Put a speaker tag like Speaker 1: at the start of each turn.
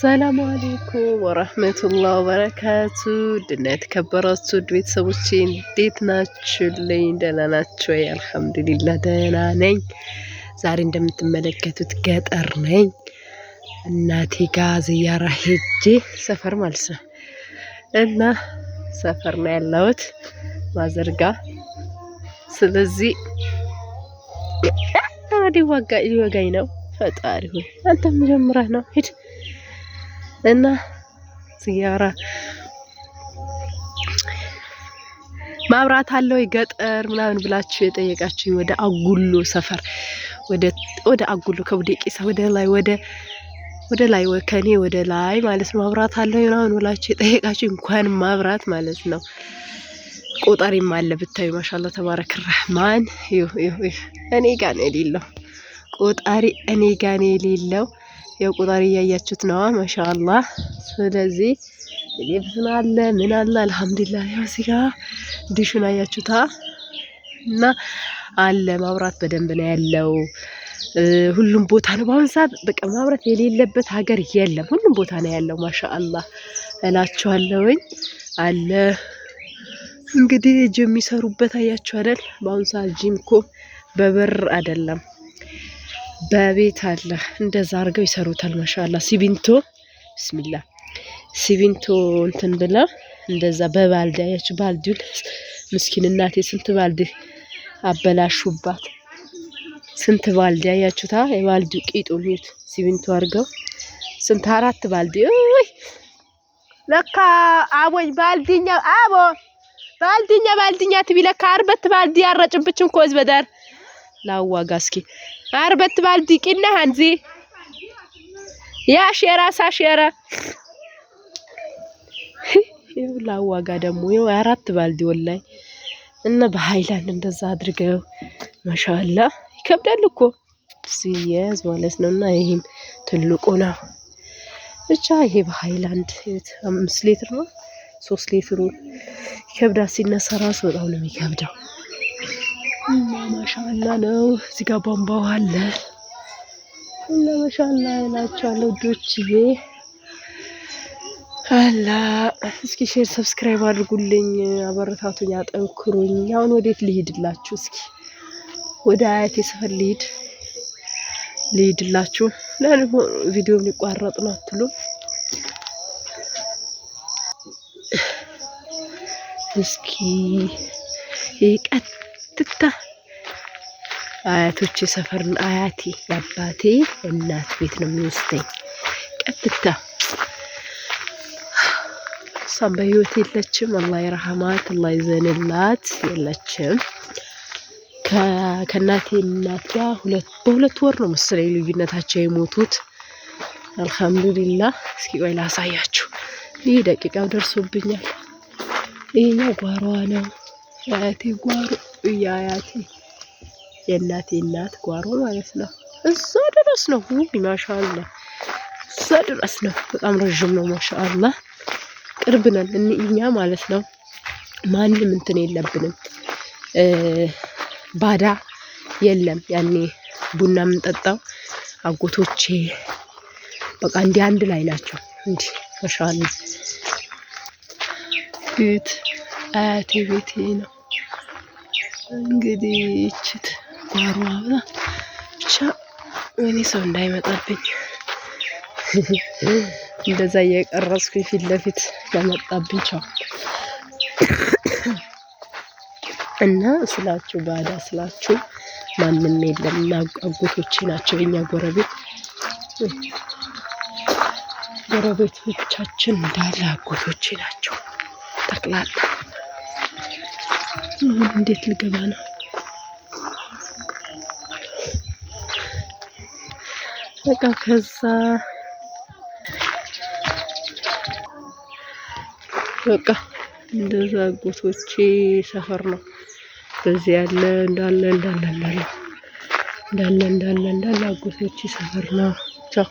Speaker 1: ሰላም አለይኩም ወራህመቱላሂ ወበረካቱ። ድና የተከበራችሁ ቤተሰቦቼ እንዴት ናችሁልኝ? ደህና ናችሁ? አልሐምዱሊላህ ደህና ነኝ። ዛሬ እንደምትመለከቱት ገጠር ነኝ። እናቴ ጋር ዝያራ ሄጄ ሰፈር ማለት ነው እና ሰፈር ነው ያለሁት ማዘርጋ። ስለዚህ ሊወጋኝ ነው። ፈጣሪ ሆይ አንተም ጀምረህ ነው ሂድ እና ዝያራ ማብራት አለው ገጠር ምናምን ብላችሁ የጠየቃችሁ ወደ አጉሎ ሰፈር ወደ አጉሎ ከቡዴቂሳ ወደ ላይ ከኔ ወደ ላይ ማለት ነው ማብራት አለው ምናምን ብላችሁ የጠየቃችሁ እንኳን ማብራት ማለት ነው ቆጣሪም አለ ብታዩ ማሻአላ ተባረከ ረህማን። እኔ ጋር ነው የሌለው ቆጣሪ፣ እኔ ጋር ነው የሌለው። ያው ቆጣሪ እያያችሁት ነው ማሻአላ። ስለዚህ ሊብስና አለ ምን አለ አልሐምዱሊላህ። ያው እዚህ ጋር ዲሹን አያችሁታ እና አለ ማብራት በደንብ ነው ያለው። ሁሉም ቦታ ነው በአሁን ሰዓት በቃ ማብራት የሌለበት ሀገር የለም። ሁሉም ቦታ ነው ያለው ማሻአላ እላችኋለሁኝ። አለ እንግዲህ ጂም የሚሰሩበት አያችሁ አይደል? በአሁን ሰዓት ጂም እኮ በብር አይደለም በቤት አለ። እንደዛ አድርገው ይሰሩታል ማሻአላ። ሲሚንቶ ቢስሚላ ሲሚንቶ እንትን ብላ እንደዛ በባልዲ አያችሁ። ባልዲው ምስኪን እናቴ ስንት ባልዲ አበላሹባት። ስንት ባልዲ አያችሁታ። የባልዲው ቂጡን ሲሚንቶ አድርገው ስንት አራት ባልዲ ወይ ለካ አቦይ ባልዲኛ አቦ ባልዲኛ ትቢለካ አርበት ባልዲ ያረጭብችን ኮዝ በዳር ላዋጋ እስኪ አርበት ባልዲ ቂና አንዚ ያ ሼራ ሳሼራ ላዋጋ ደግሞ አራት ባልዲ ወላይ እና በሃይላንድ እንደዛ አድርገው ማሻአላ ይከብዳል እኮ ሲያዝ ማለት ነውና ይሄም ትልቁ ነው። ብቻ ይሄ በሃይላንድ 5 ሊትር ነው 3 ሊትሩ ይከብዳል። ሲነሳ ራሱ በጣም ነው የሚከብደው እና ማሻአላ ነው። እዚህ ጋር ቧንቧው አለ እና ማሻአላ እላችኋለሁ ዶችዬ አላ። እስኪ ሼር ሰብስክራይብ አድርጉልኝ፣ አበረታቱኝ፣ አጠንክሩኝ። አሁን ወዴት ልሂድላችሁ? እስኪ ወደ አያቴ ሰፈር ልሂድላችሁ። ለምን ቪዲዮ ሊቋረጥ ነው አትሉ? እስኪ ቀጥታ አያቶቼ ሰፈር አያቴ አባቴ እናት ቤት ነው የሚወስደኝ ቀጥታ። እሷም በህይወት የለችም፣ አላህ ይርሐማት፣ አላህ ይዘንላት፣ የለችም። ከእናቴ እናት ጋር በሁለት ወር ነው መሰለኝ ልዩነታቸው የሞቱት። አልሐምዱሊላህ። እስኪ ቆይ ላሳያችሁ። ይሄ ደቂቃው ደርሶብኛል። ይሄኛው ጓሮዋ ነው የአያቴ ጓሮ፣ የአያቴ የእናቴ እናት ጓሮ ማለት ነው። እዛ ድረስ ነው ማሻአላ፣ እዛ ድረስ ነው። በጣም ረጅም ነው ማሻአላ። ቅርብ ነን እኛ ማለት ነው። ማንም እንትን የለብንም፣ ባዳ የለም። ያኔ ቡና የምንጠጣው አጎቶቼ በቃ እንዲህ አንድ ላይ ናቸው። እንዲህ ማሻአላ ቤት አያቴ ቤቴ ነው እንግዲህ። እቺት ጓሮዋ ብቻ እኔ ሰው እንዳይመጣብኝ እንደዛ እየቀረጽኩኝ ፊት ለፊት ለመጣብኝ ቻው እና ስላችሁ ባዳ ስላችሁ ማንም የለም። እና አጎቶቼ ናቸው የኛ ጎረቤቶቻችን እንዳለ አጎቶቼ ናቸው ጠቅላላ። እንዴት ልገባ ነው? በቃ ከዛ በቃ እንደዛ አጎቶቼ ሰፈር ነው። በዚህ ያለ እንዳለ አጎቶቼ ሰፈር ነው። ቻው